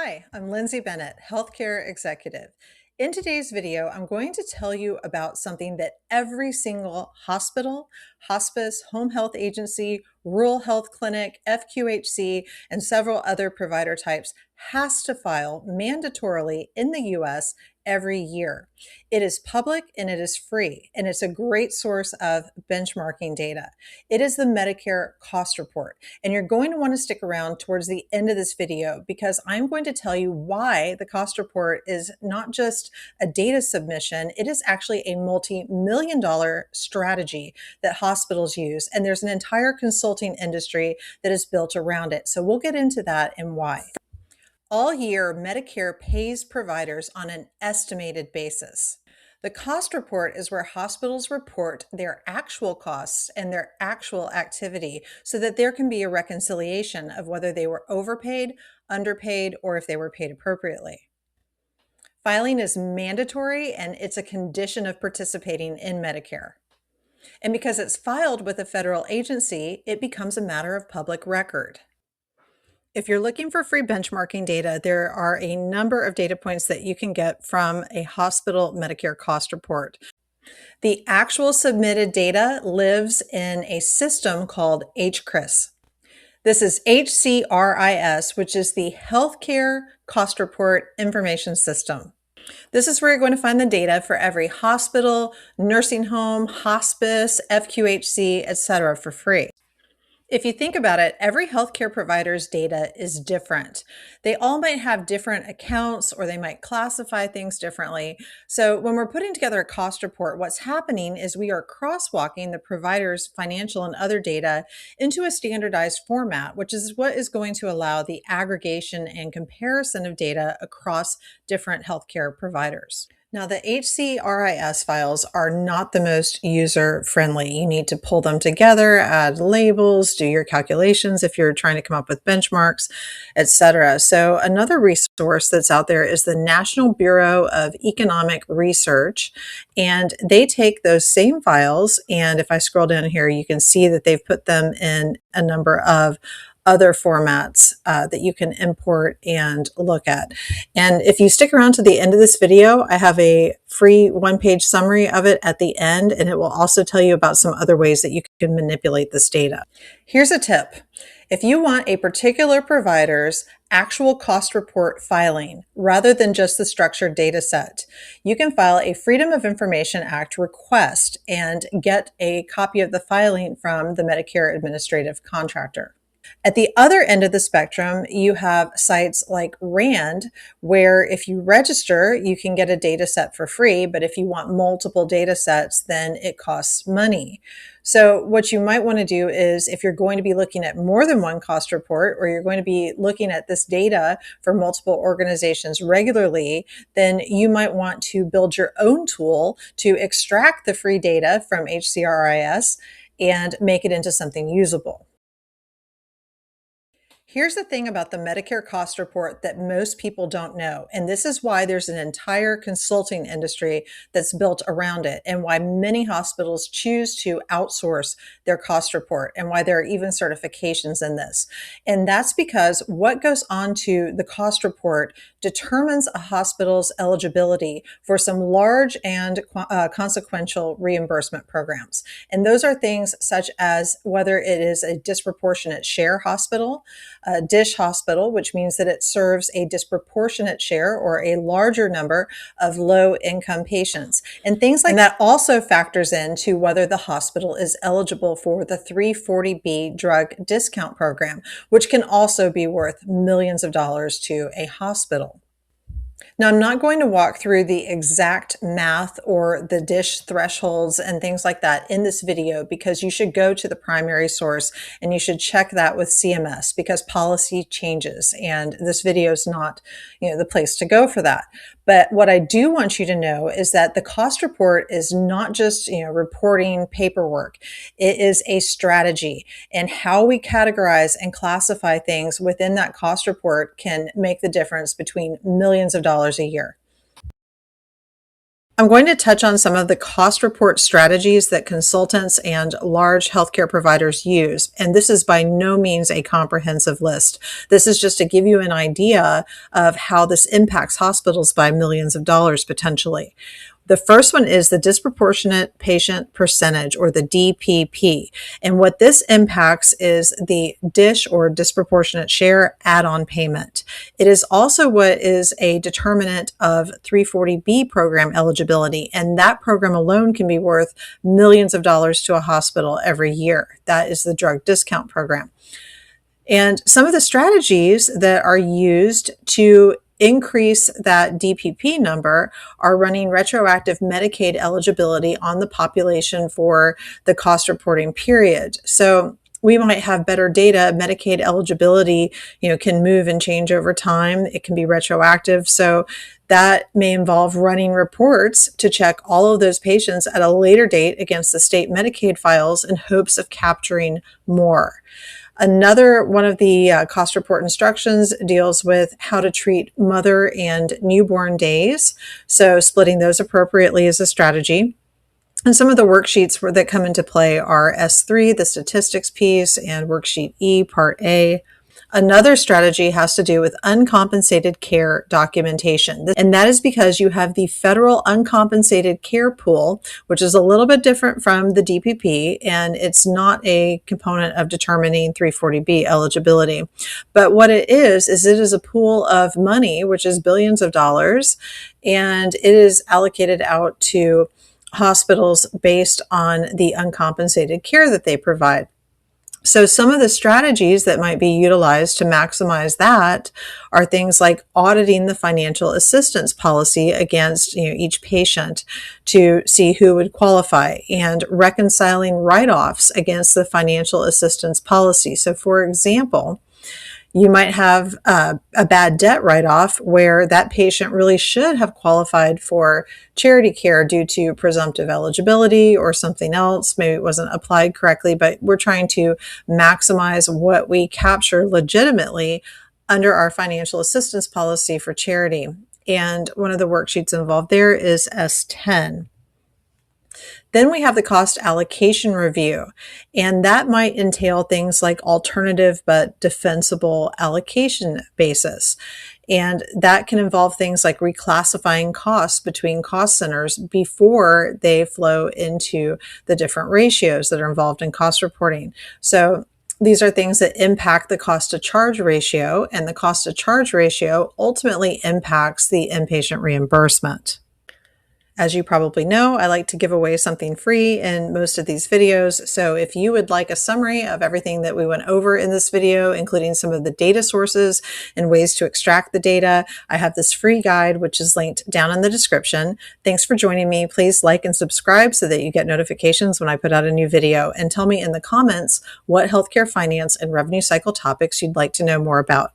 Hi, I'm Lindsay Bennett, Healthcare Executive. In today's video, I'm going to tell you about something that every single hospital, hospice, home health agency, rural health clinic, FQHC, and several other provider types has to file mandatorily in the US every year. It is public and it is free, and it's a great source of benchmarking data. It is the Medicare Cost Report. And you're going to want to stick around towards the end of this video because I'm going to tell you why the cost report is not just a data submission, it is actually a multi-million-dollar strategy that hospitals use. And there's an entire consulting industry that is built around it. So we'll get into that and why. All year, Medicare pays providers on an estimated basis. The cost report is where hospitals report their actual costs and their actual activity so that there can be a reconciliation of whether they were overpaid, underpaid, or if they were paid appropriately. Filing is mandatory and it's a condition of participating in Medicare. And because it's filed with a federal agency, it becomes a matter of public record. If you're looking for free benchmarking data, there are a number of data points that you can get from a hospital Medicare cost report. The actual submitted data lives in a system called HCRIS. This is HCRIS, which is the Healthcare Cost Report Information System. This is where you're going to find the data for every hospital, nursing home, hospice, FQHC, etc. for free. If you think about it, every healthcare provider's data is different. They all might have different accounts or they might classify things differently. So when we're putting together a cost report, what's happening is we are crosswalking the provider's financial and other data into a standardized format, which is what is going to allow the aggregation and comparison of data across different healthcare providers. Now, the HCRIS files are not the most user-friendly. You need to pull them together, add labels, do your calculations if you're trying to come up with benchmarks, etc. So another resource that's out there is the National Bureau of Economic Research, and they take those same files, and if I scroll down here, you can see that they've put them in a number of other formats that you can import and look at. And if you stick around to the end of this video, I have a free one-page summary of it at the end, and it will also tell you about some other ways that you can manipulate this data. Here's a tip. If you want a particular provider's actual cost report filing rather than just the structured data set, you can file a Freedom of Information Act request and get a copy of the filing from the Medicare Administrative Contractor. At the other end of the spectrum, you have sites like RAND, where if you register, you can get a data set for free, but if you want multiple data sets, then it costs money. So what you might want to do is, if you're going to be looking at more than one cost report, or you're going to be looking at this data for multiple organizations regularly, then you might want to build your own tool to extract the free data from HCRIS and make it into something usable. Here's the thing about the Medicare cost report that most people don't know, and this is why there's an entire consulting industry that's built around it, and why many hospitals choose to outsource their cost report, and why there are even certifications in this. And that's because what goes onto the cost report determines a hospital's eligibility for some large and consequential reimbursement programs. And those are things such as whether it is a disproportionate share hospital, a DISH hospital, which means that it serves a disproportionate share or a larger number of low-income patients. And things like that also factors into whether the hospital is eligible for the 340B drug discount program, which can also be worth millions of dollars to a hospital. Now, I'm not going to walk through the exact math or the DISH thresholds and things like that in this video, because you should go to the primary source and you should check that with CMS, because policy changes and this video is not, the place to go for that. But what I do want you to know is that the cost report is not just, reporting paperwork. It is a strategy, and how we categorize and classify things within that cost report can make the difference between millions of dollars a year. I'm going to touch on some of the cost report strategies that consultants and large healthcare providers use. And this is by no means a comprehensive list. This is just to give you an idea of how this impacts hospitals by millions of dollars potentially. The first one is the disproportionate patient percentage, or the DPP. And what this impacts is the DSH, or disproportionate share add-on payment. It is also what is a determinant of 340B program eligibility. And that program alone can be worth millions of dollars to a hospital every year. That is the drug discount program. And some of the strategies that are used to increase that DPP number are running retroactive Medicaid eligibility on the population for the cost reporting period. So we might have better data. Medicaid eligibility, can move and change over time. It can be retroactive. So that may involve running reports to check all of those patients at a later date against the state Medicaid files in hopes of capturing more. Another one of the cost report instructions deals with how to treat mother and newborn days. So splitting those appropriately is a strategy. And some of the worksheets that come into play are S3, the statistics piece, and worksheet E, part A. Another strategy has to do with uncompensated care documentation. And that is because you have the federal uncompensated care pool, which is a little bit different from the DPP, and it's not a component of determining 340B eligibility. But what it is it is a pool of money, which is billions of dollars, and it is allocated out to hospitals based on the uncompensated care that they provide. So some of the strategies that might be utilized to maximize that are things like auditing the financial assistance policy against each patient to see who would qualify, and reconciling write-offs against the financial assistance policy. So for example, you might have a bad debt write-off where that patient really should have qualified for charity care due to presumptive eligibility or something else. Maybe it wasn't applied correctly, but we're trying to maximize what we capture legitimately under our financial assistance policy for charity. And one of the worksheets involved there is S10. Then we have the cost allocation review, and that might entail things like alternative but defensible allocation basis. And that can involve things like reclassifying costs between cost centers before they flow into the different ratios that are involved in cost reporting. So these are things that impact the cost to charge ratio, and the cost to charge ratio ultimately impacts the inpatient reimbursement. As you probably know, I like to give away something free in most of these videos. So if you would like a summary of everything that we went over in this video, including some of the data sources and ways to extract the data, I have this free guide, which is linked down in the description. Thanks for joining me. Please like and subscribe so that you get notifications when I put out a new video, and tell me in the comments what healthcare finance and revenue cycle topics you'd like to know more about.